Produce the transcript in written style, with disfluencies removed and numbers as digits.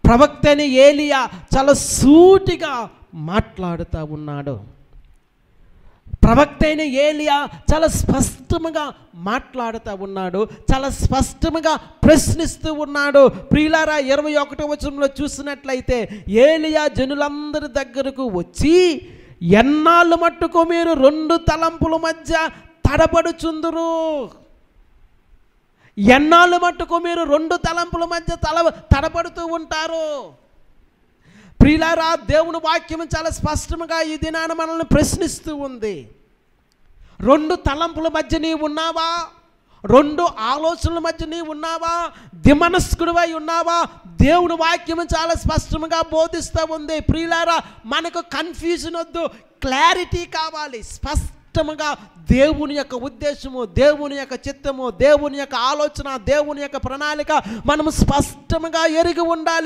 ప్రవక్త అయిన ఏలియా చాలా సూటిగా మాట్లాడుతూ ఉన్నాడు. ప్రవక్త అయిన ఏలియా చాలా స్పష్టంగా మాట్లాడుతూ ఉన్నాడు, చాలా స్పష్టంగా ప్రశ్నిస్తూ ఉన్నాడు. ప్రియులారా, 21వ వచనంలో చూసినట్లయితే ఏలియా జనులందరి దగ్గరకు వచ్చి, ఎన్నాళ్ళు మట్టుకు మీరు 2 తలంపుల మధ్య తడబడుచుందురు? ఎన్నాళ్ళు మట్టుకు మీరు 2 తలంపుల మధ్య తడబడుతూ ఉంటారు? ప్రియులారా, దేవుని వాక్యం చాలా స్పష్టంగా ఈ దినాన మనల్ని ప్రశ్నిస్తూ ఉంది. 2 తలంపుల మధ్య నీవు ఉన్నావా? 2 ఆలోచనల మధ్య నీవు ఉన్నావా? దిమనస్కుడివై ఉన్నావా? దేవుని వాక్యం చాలా స్పష్టంగా బోధిస్తూ ఉంది. ప్రియులారా, మనకు కన్ఫ్యూజన్ వద్దు, క్లారిటీ కావాలి. స్పష్టంగా దేవుని యొక్క ఉద్దేశము, దేవుని యొక్క చిత్తము, దేవుని యొక్క ఆలోచన, దేవుని యొక్క ప్రణాళిక మనము స్పష్టంగా ఎరిగి ఉండాలి.